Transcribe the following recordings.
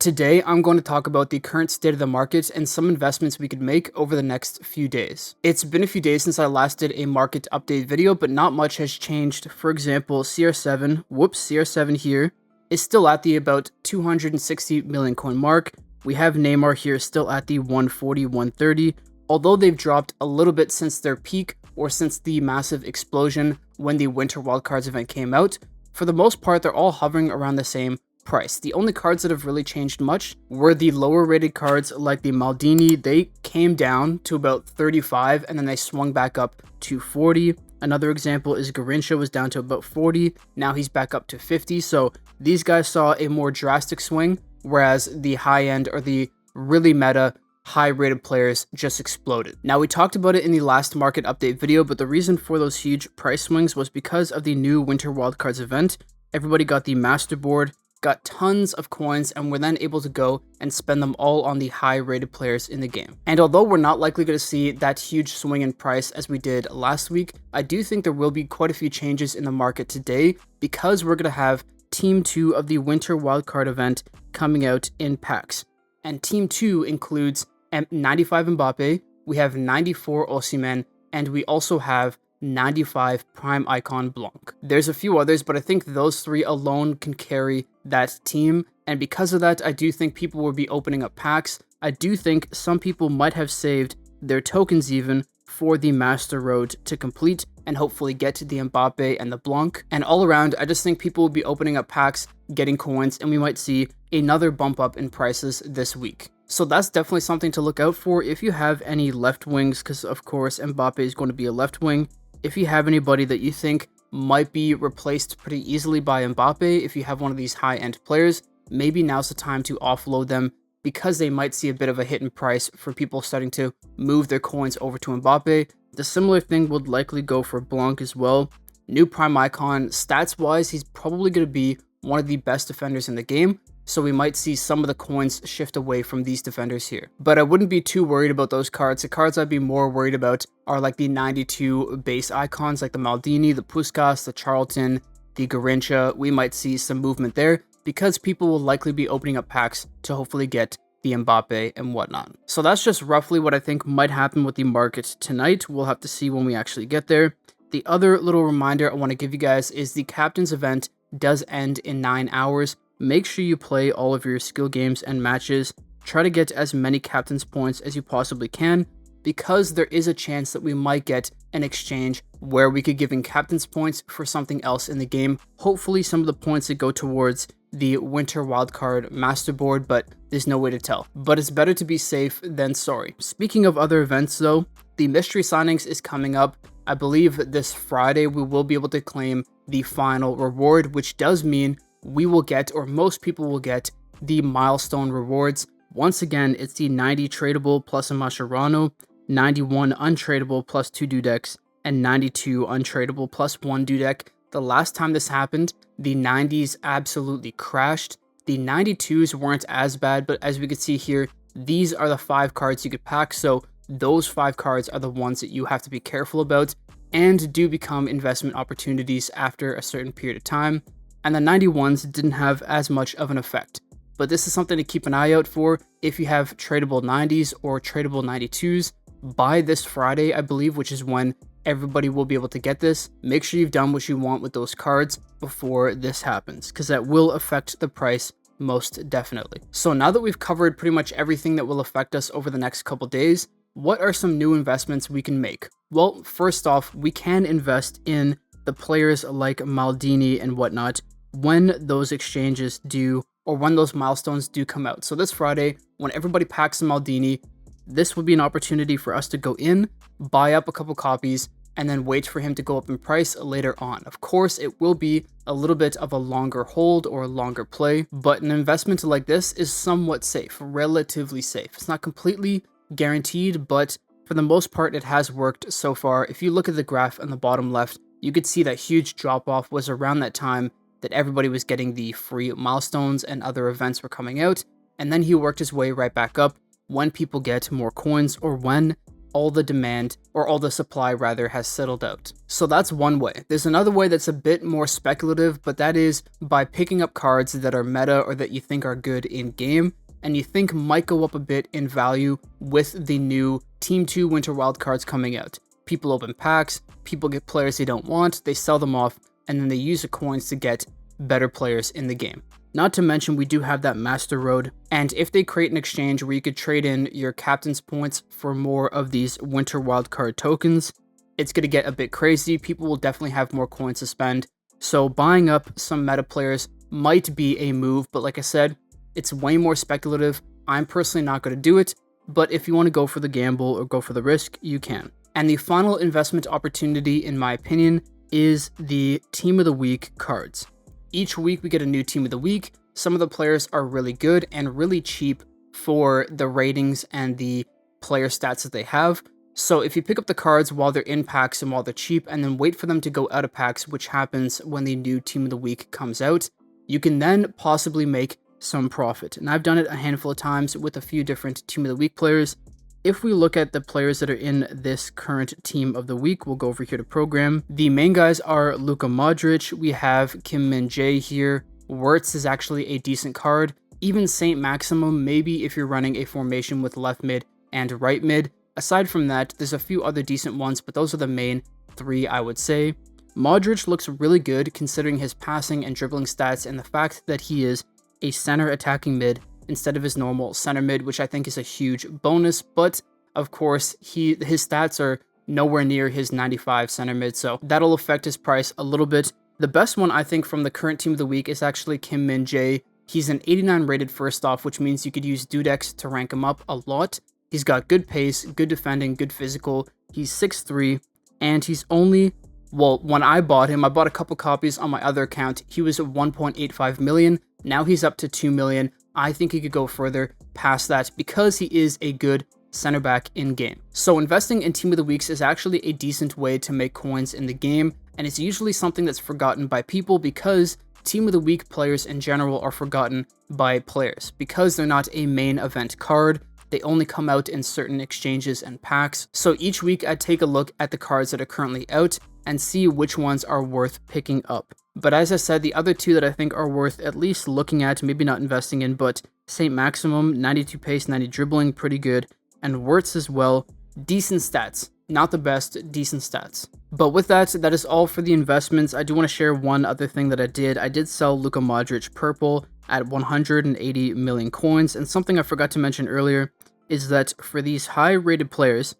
Today, I'm going to talk about the current state of the market and some investments we could make over the next few days. It's been a few days since I last did a market update video, but not much has changed. For example, CR7 here is still at the about 260 million coin mark. We have Neymar here still at the 140, 130, although they've dropped a little bit since their peak or since the massive explosion when the Winter Wildcards event came out. For the most part, they're all hovering around the same price. The only cards that have really changed much were the lower rated cards like the Maldini. They came down to about 35 and then they swung back up to 40. Another example is Garrincha was down to about 40. Now he's back up to 50. So these guys saw a more drastic swing, whereas the high end or the really meta high rated players just exploded. Now, we talked about it in the last market update video, but the reason for those huge price swings was because of the new Winter Wildcards event. Everybody got the master board, got tons of coins, and were then able to go and spend them all on the high rated players in the game. And although we're not likely going to see that huge swing in price as we did last week, I do think there will be quite a few changes in the market today because we're going to have Team 2 of the Winter Wildcard event coming out in packs. And Team 2 includes 95 Mbappe, we have 94 Osimhen, and we also have 95 Prime Icon Blanc. There's a few others, but I think those three alone can carry that team, and because of that, I do think people will be opening up packs. I do think some people might have saved their tokens even for the Master Road to complete and hopefully get to the Mbappe and the Blanc. And all around, I just think people will be opening up packs, getting coins, and we might see another bump up in prices this week. So that's definitely something to look out for if you have any left wings, because of course Mbappe is going to be a left wing. If you have anybody that you think might be replaced pretty easily by Mbappe, if you have one of these high-end players, maybe now's the time to offload them because they might see a bit of a hit in price for people starting to move their coins over to Mbappe. The similar thing would likely go for Blanc as well. New Prime Icon, stats-wise, he's probably going to be one of the best defenders in the game, so we might see some of the coins shift away from these defenders here. But I wouldn't be too worried about those cards. The cards I'd be more worried about are like the 92 base icons, like the Maldini, the Puskás, the Charlton, the Garrincha. We might see some movement there because people will likely be opening up packs to hopefully get the Mbappe and whatnot. So that's just roughly what I think might happen with the market tonight. We'll have to see when we actually get there. The other little reminder I want to give you guys is the Captain's event does end in 9 hours. Make sure you play all of your skill games and matches. Try to get as many captain's points as you possibly can, because there is a chance that we might get an exchange where we could give in captain's points for something else in the game. Hopefully some of the points that go towards the Winter Wildcard Master Board, but there's no way to tell. But it's better to be safe than sorry. Speaking of other events though, the mystery signings is coming up. I believe this Friday we will be able to claim the final reward, which does mean we will get, or most people will get, the milestone rewards. Once again, it's the 90 tradable plus a Mascherano, 91 untradable plus 2 Dudeks, and 92 untradable plus 1 Dudek. The last time this happened, the 90s absolutely crashed. The 92s weren't as bad, but as we can see here, these are the 5 cards you could pack, so those 5 cards are the ones that you have to be careful about and do become investment opportunities after a certain period of time. And the 91s didn't have as much of an effect. But this is something to keep an eye out for if you have tradable 90s or tradable 92s. By this Friday, I believe, which is when everybody will be able to get this, make sure you've done what you want with those cards before this happens, because that will affect the price most definitely. So now that we've covered pretty much everything that will affect us over the next couple days, what are some new investments we can make? Well, first off, we can invest in the players like Maldini and whatnot when those exchanges do, or when those milestones do come out. So this Friday, when everybody packs a Maldini, this would be an opportunity for us to go in, buy up a couple copies, and then wait for him to go up in price later on. Of course, it will be a little bit of a longer hold or a longer play, but an investment like this is somewhat safe, relatively safe. It's not completely guaranteed, but for the most part, it has worked so far. If you look at the graph on the bottom left, you could see that huge drop-off was around that time that everybody was getting the free milestones and other events were coming out, and then he worked his way right back up when people get more coins or when all the demand, or all the supply rather, has settled out. So that's one way. There's another way that's a bit more speculative, but that is by picking up cards that are meta or that you think are good in game, and you think might go up a bit in value with the new Team 2 Winter Wild cards coming out. People open packs, people get players they don't want, they sell them off, and then they use the coins to get better players in the game. Not to mention, we do have that Master Road, and if they create an exchange where you could trade in your captain's points for more of these Winter Wildcard tokens, it's going to get a bit crazy. People will definitely have more coins to spend, so buying up some meta players might be a move, but like I said, it's way more speculative. I'm personally not going to do it, but if you want to go for the gamble or go for the risk, you can. And the final investment opportunity, in my opinion, is the Team of the Week cards. Each week we get a new Team of the Week. Some of the players are really good and really cheap for the ratings and the player stats that they have. So if you pick up the cards while they're in packs and while they're cheap, and then wait for them to go out of packs, which happens when the new Team of the Week comes out, you can then possibly make some profit. And I've done it a handful of times with a few different Team of the Week players. If we look at the players that are in this current Team of the Week, we'll go over here to program. The main guys are Luka Modric. We have Kim Min-jae here. Wirtz is actually a decent card. Even Saint Maximum, maybe if you're running a formation with left mid and right mid. Aside from that, there's a few other decent ones, but those are the main three, I would say. Modric looks really good considering his passing and dribbling stats and the fact that he is a center attacking mid instead of his normal center mid, which I think is a huge bonus, but of course his stats are nowhere near his 95 center mid, so that'll affect his price a little bit. The best one I think from the current Team of the Week is actually Kim Min-jae. He's an 89 rated first off, which means you could use Dudex to rank him up a lot. He's got good pace, good defending, good physical. He's 6'3", and he's only, well, when I bought him, I bought a couple copies on my other account. He was 1.85 million. Now he's up to 2 million. I think he could go further past that because he is a good center back in game. So investing in Team of the Weeks is actually a decent way to make coins in the game, and it's usually something that's forgotten by people because Team of the Week players in general are forgotten by players because they're not a main event card. They only come out in certain exchanges and packs. So each week I take a look at the cards that are currently out and see which ones are worth picking up. But as I said, the other two that I think are worth at least looking at, maybe not investing in, but Saint Maximum, 92 pace, 90 dribbling, pretty good. And Wirtz as well, decent stats. Not the best, decent stats. But with that, that is all for the investments. I do want to share one other thing that I did. I did sell Luka Modric purple at 180 million coins. And something I forgot to mention earlier is that for these high rated players,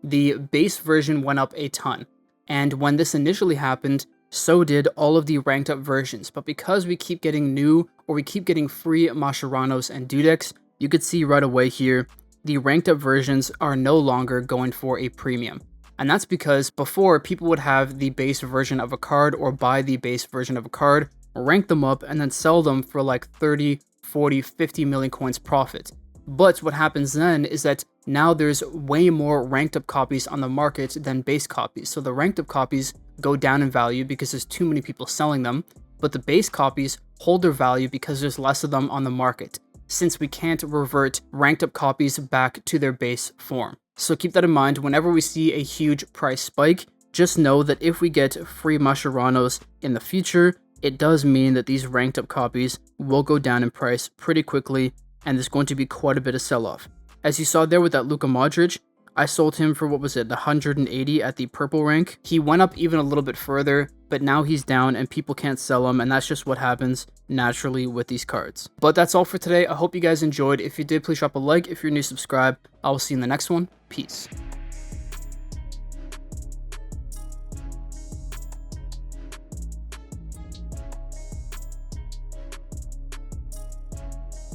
the base version went up a ton. And when this initially happened, so did all of the ranked up versions, but because we keep getting new or we keep getting free Mascherano's and Dudex, you could see right away here, the ranked up versions are no longer going for a premium. And that's because before people would have the base version of a card or buy the base version of a card, rank them up and then sell them for like 30, 40, 50 million coins profit. But what happens then is that now there's way more ranked up copies on the market than base copies. So the ranked up copies go down in value because there's too many people selling them, but the base copies hold their value because there's less of them on the market, since we can't revert ranked up copies back to their base form. So keep that in mind whenever we see a huge price spike. Just know that if we get free Mascherano's in the future, it does mean that these ranked up copies will go down in price pretty quickly, and there's going to be quite a bit of sell-off. As you saw there with that Luka Modric, I sold him for, what was it, 180 at the purple rank. He went up even a little bit further, but now he's down and people can't sell him, and that's just what happens naturally with these cards. But that's all for today. I hope you guys enjoyed. If you did, please drop a like. If you're new, subscribe. I will see you in the next one. Peace.